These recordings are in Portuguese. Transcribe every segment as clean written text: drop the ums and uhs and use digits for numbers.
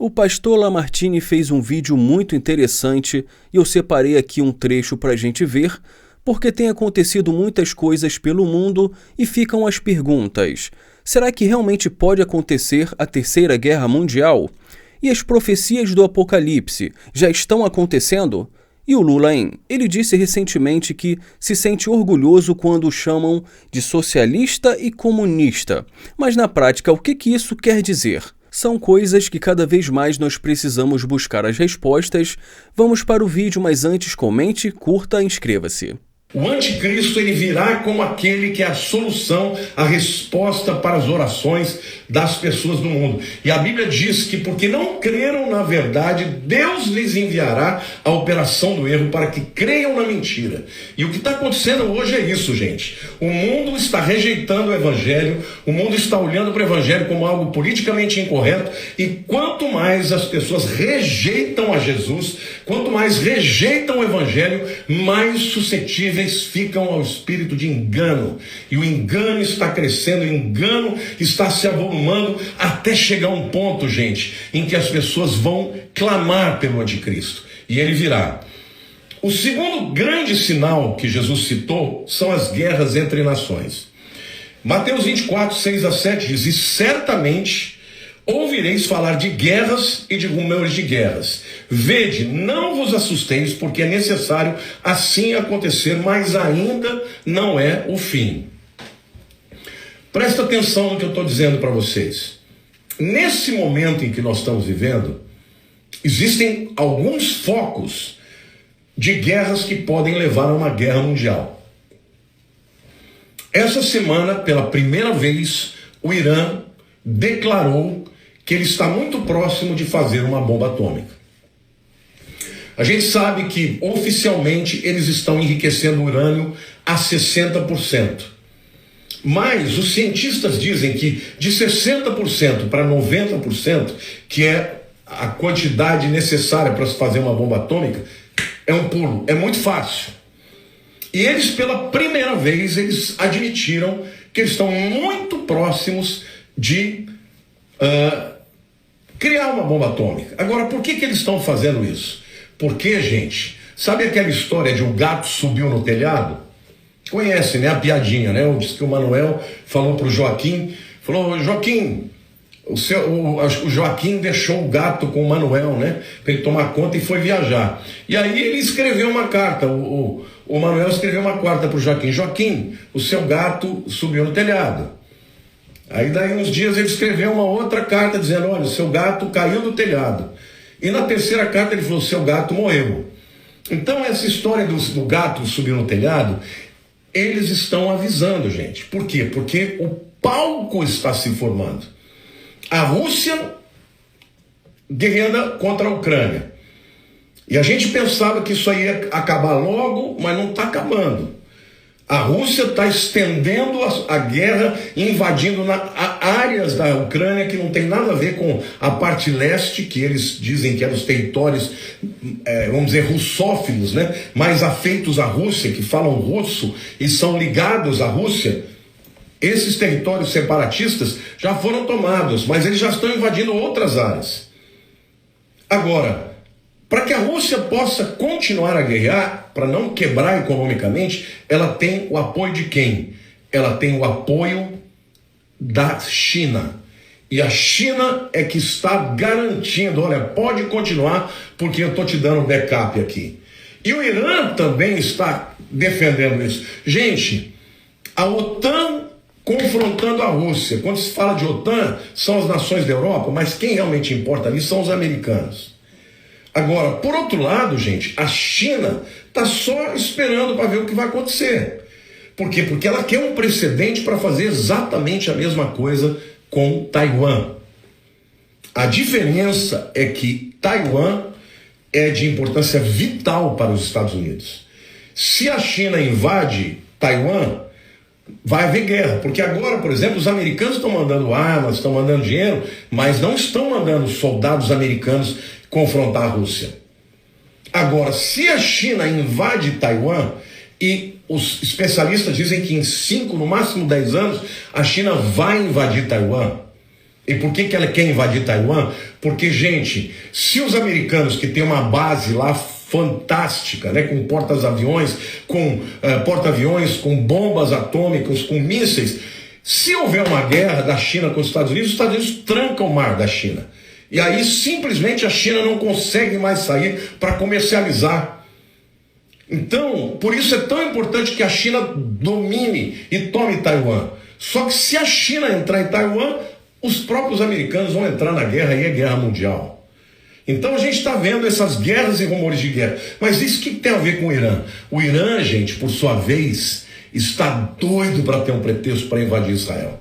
O pastor Lamartine fez um vídeo muito interessante e eu separei aqui um trecho para a gente ver, porque tem acontecido muitas coisas pelo mundo e ficam as perguntas. Será que realmente pode acontecer a Terceira Guerra Mundial? E as profecias do Apocalipse já estão acontecendo? E o Lula, hein? Ele disse recentemente que se sente orgulhoso quando o chamam de socialista e comunista. Mas na prática, o que isso quer dizer? São coisas que cada vez mais nós precisamos buscar as respostas. Vamos para o vídeo, mas antes comente, curta e inscreva-se. O anticristo ele virá como aquele que é a solução, a resposta para as orações das pessoas do mundo. E a Bíblia diz que porque não creram na verdade, Deus lhes enviará a operação do erro para que creiam na mentira. E o que está acontecendo hoje é isso, gente. O mundo está rejeitando o Evangelho, o mundo está olhando para o Evangelho como algo politicamente incorreto, e quanto mais as pessoas rejeitam a Jesus, quanto mais rejeitam o Evangelho, mais suscetíveis ficam ao espírito de engano, e o engano está crescendo, o engano está se avolumando até chegar um ponto, gente, em que as pessoas vão clamar pelo anticristo, e ele virá. O segundo grande sinal que Jesus citou são as guerras entre nações. Mateus 24, 6-7 diz: e certamente ouvireis falar de guerras e de rumores de guerras. Vede, não vos assusteis, porque é necessário assim acontecer, mas ainda não é o fim. Presta atenção no que eu estou dizendo para vocês. Nesse momento em que nós estamos vivendo, existem alguns focos de guerras que podem levar a uma guerra mundial. Essa semana, pela primeira vez, o Irã declarou que ele está muito próximo de fazer uma bomba atômica. A gente sabe que oficialmente eles estão enriquecendo o urânio a 60%. Mas os cientistas dizem que de 60% para 90%, que é a quantidade necessária para se fazer uma bomba atômica, é um pulo, é muito fácil. E eles, pela primeira vez, eles admitiram que eles estão muito próximos de criar uma bomba atômica. Agora, por que eles estão fazendo isso? Porque, gente, sabe aquela história de um gato subiu no telhado? Conhece, né? A piadinha, né? Diz que o Manuel falou para o Joaquim, falou: Joaquim, o Joaquim deixou o gato com o Manuel, né? Para ele tomar conta e foi viajar. E aí ele escreveu uma carta, o Manuel escreveu uma carta para o Joaquim: Joaquim, o seu gato subiu no telhado. Aí daí uns dias ele escreveu uma outra carta dizendo: olha, o seu gato caiu do telhado. E na terceira carta ele falou: o seu gato morreu. Então essa história do gato subir no telhado, eles estão avisando, gente. Por quê? Porque o palco está se formando. A Rússia guerreando contra a Ucrânia. E a gente pensava que isso aí ia acabar logo, mas não está acabando. A Rússia está estendendo a guerra, invadindo áreas da Ucrânia que não tem nada a ver com a parte leste, que eles dizem que eram os territórios, vamos dizer, russófilos, né? Mais afeitos à Rússia, que falam russo e são ligados à Rússia. Esses territórios separatistas já foram tomados, mas eles já estão invadindo outras áreas. Agora, para que a Rússia possa continuar a guerrear, para não quebrar economicamente, ela tem o apoio de quem? Ela tem o apoio da China. E a China é que está garantindo: olha, pode continuar porque eu estou te dando um backup aqui. E o Irã também está defendendo isso. Gente, a OTAN confrontando a Rússia. Quando se fala de OTAN, são as nações da Europa, mas quem realmente importa ali são os americanos. Agora, por outro lado, gente, a China está só esperando para ver o que vai acontecer. Por quê? Porque ela quer um precedente para fazer exatamente a mesma coisa com Taiwan. A diferença é que Taiwan é de importância vital para os Estados Unidos. Se a China invade Taiwan, vai haver guerra. Porque agora, por exemplo, os americanos estão mandando armas, estão mandando dinheiro, mas não estão mandando soldados americanos confrontar a Rússia. Agora, se a China invade Taiwan, e os especialistas dizem que em 5, no máximo 10 anos, a China vai invadir Taiwan, E por que ela quer invadir Taiwan? Porque, gente, se os americanos que têm uma base lá fantástica, né, com porta-aviões, com porta-aviões, com bombas atômicas, com mísseis, se houver uma guerra da China com os Estados Unidos trancam o mar da China. E aí simplesmente a China não consegue mais sair para comercializar. Então, por isso é tão importante que a China domine e tome Taiwan. Só que se a China entrar em Taiwan, os próprios americanos vão entrar na guerra e é guerra mundial. Então a gente está vendo essas guerras e rumores de guerra. Mas isso que tem a ver com o Irã? O Irã, gente, por sua vez, está doido para ter um pretexto para invadir Israel.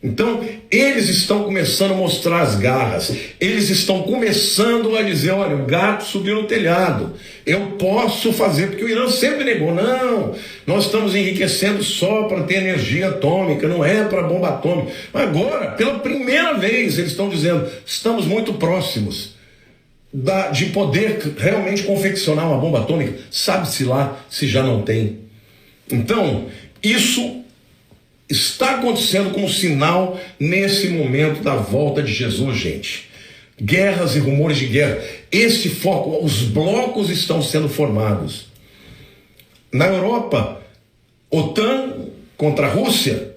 Então, eles estão começando a mostrar as garras. Eles estão começando a dizer, olha, o gato subiu no telhado. Eu posso fazer, porque o Irã sempre negou. Não, nós estamos enriquecendo só para ter energia atômica, não é para bomba atômica. Mas agora, pela primeira vez, eles estão dizendo, estamos muito próximos de poder realmente confeccionar uma bomba atômica. Sabe-se lá se já não tem. Então, isso está acontecendo como sinal nesse momento da volta de Jesus, gente. Guerras e rumores de guerra. Esse foco, os blocos estão sendo formados. Na Europa, OTAN contra a Rússia,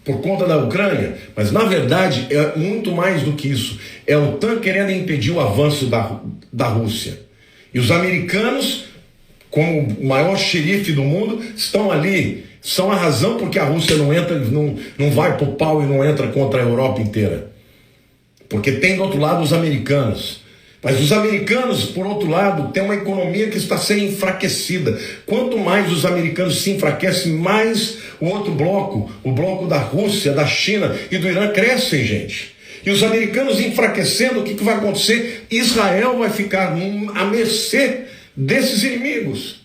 por conta da Ucrânia, mas na verdade é muito mais do que isso. É a OTAN querendo impedir o avanço da Rússia. E os americanos, como o maior xerife do mundo, estão ali. São a razão porque a Rússia não entra, não vai pro pau e não entra contra a Europa inteira. Porque tem do outro lado os americanos. Mas os americanos, por outro lado, têm uma economia que está sendo enfraquecida. Quanto mais os americanos se enfraquecem, mais o outro bloco, o bloco da Rússia, da China e do Irã crescem, gente. E os americanos enfraquecendo, o que vai acontecer? Israel vai ficar à mercê desses inimigos.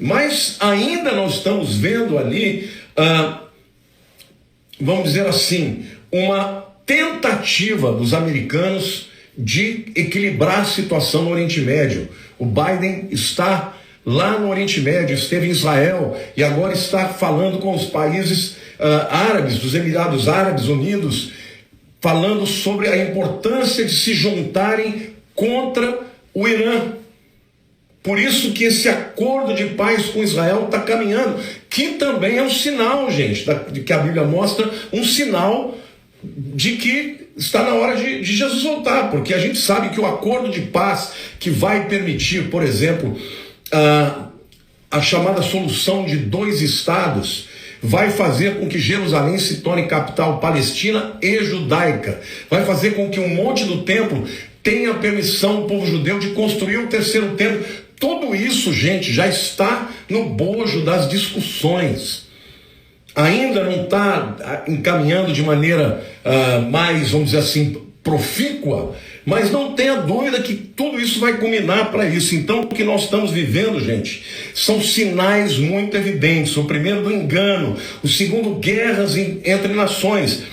Mas ainda nós estamos vendo ali, vamos dizer assim, uma tentativa dos americanos de equilibrar a situação no Oriente Médio. O Biden está lá no Oriente Médio, esteve em Israel e agora está falando com os países árabes, dos Emirados Árabes Unidos, falando sobre a importância de se juntarem contra o Irã. Por isso que esse acordo de paz com Israel está caminhando, que também é um sinal, gente, de que a Bíblia mostra um sinal de que está na hora de Jesus voltar, porque a gente sabe que o acordo de paz que vai permitir, por exemplo, a chamada solução de 2 estados, vai fazer com que Jerusalém se torne capital palestina e judaica, vai fazer com que um monte do templo tenha permissão, o povo judeu, de construir o 3º templo. Tudo isso, gente, já está no bojo das discussões. Ainda não está encaminhando de maneira mais, vamos dizer assim, profícua, mas não tenha dúvida que tudo isso vai culminar para isso. Então, o que nós estamos vivendo, gente, são sinais muito evidentes. O primeiro, do engano. O segundo, guerras entre nações.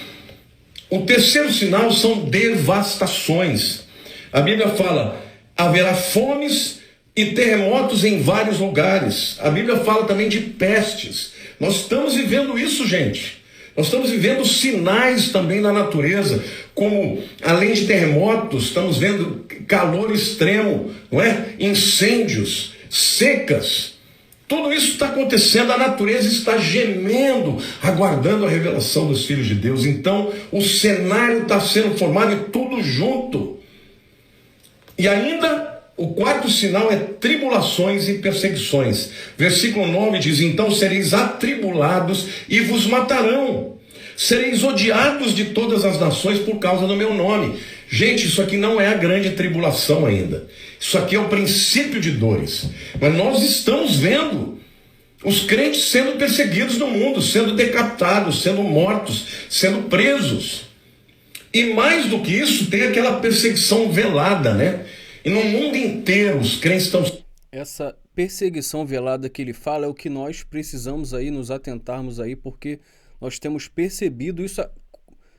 O terceiro sinal são devastações. A Bíblia fala, haverá fomes e terremotos em vários lugares. A Bíblia fala também de pestes. Nós estamos vivendo isso, gente. Nós estamos vivendo sinais também na natureza, como, além de terremotos, estamos vendo calor extremo, não é? Incêndios, secas. Tudo isso está acontecendo, a natureza está gemendo, aguardando a revelação dos filhos de Deus. Então, o cenário está sendo formado e tudo junto. E ainda, o 4º sinal é tribulações e perseguições. Versículo 9 diz, então sereis atribulados e vos matarão. Sereis odiados de todas as nações por causa do meu nome. Gente, isso aqui não é a grande tribulação ainda. Isso aqui é o princípio de dores. Mas nós estamos vendo os crentes sendo perseguidos no mundo, sendo decapitados, sendo mortos, sendo presos. E mais do que isso, tem aquela perseguição velada, né? E no mundo inteiro os crentes estão... Essa perseguição velada que ele fala é o que nós precisamos aí nos atentarmos aí, porque nós temos percebido isso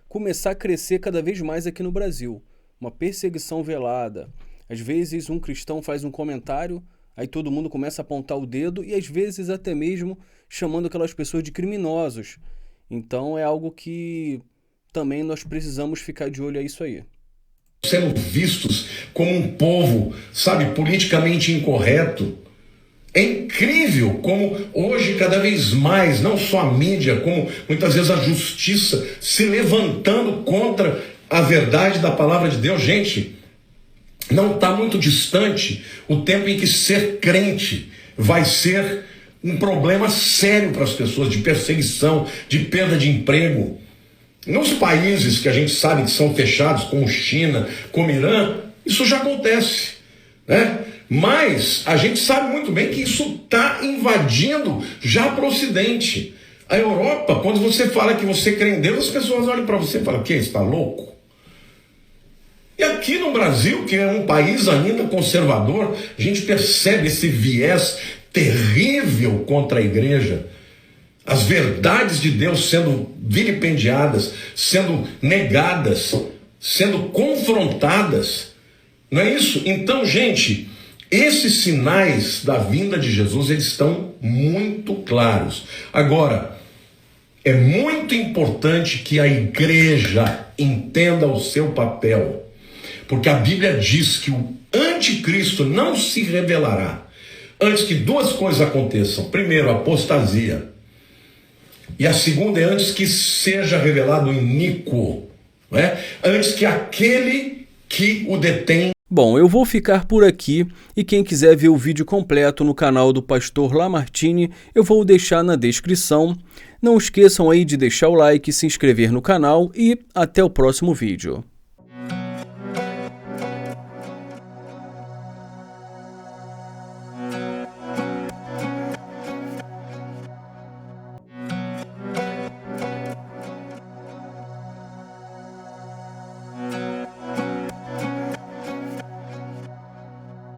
começar a crescer cada vez mais aqui no Brasil. Uma perseguição velada. Às vezes um cristão faz um comentário, aí todo mundo começa a apontar o dedo e às vezes até mesmo chamando aquelas pessoas de criminosos. Então é algo que também nós precisamos ficar de olho a isso aí. Sendo vistos como um povo, sabe, politicamente incorreto. É incrível como hoje, cada vez mais, não só a mídia, como muitas vezes a justiça se levantando contra a verdade da palavra de Deus. Gente, não está muito distante o tempo em que ser crente vai ser um problema sério para as pessoas, de perseguição, de perda de emprego. Nos países que a gente sabe que são fechados, como China, como Irã, isso já acontece, né? Mas a gente sabe muito bem que isso está invadindo já para o Ocidente. A Europa, quando você fala que você crê em Deus, as pessoas olham para você e falam: o que? Você está louco? E aqui no Brasil, que é um país ainda conservador, a gente percebe esse viés terrível contra a igreja. As verdades de Deus sendo vilipendiadas, sendo negadas, sendo confrontadas. Não é isso? Então, gente, esses sinais da vinda de Jesus, eles estão muito claros. Agora, é muito importante que a igreja entenda o seu papel, porque a Bíblia diz que o anticristo não se revelará antes que duas coisas aconteçam. Primeiro, a apostasia. E a segunda é antes que seja revelado o iníquo, né? Antes que aquele que o detém. Bom, eu vou ficar por aqui e quem quiser ver o vídeo completo no canal do Pastor Lamartine, eu vou deixar na descrição. Não esqueçam aí de deixar o like, se inscrever no canal e até o próximo vídeo.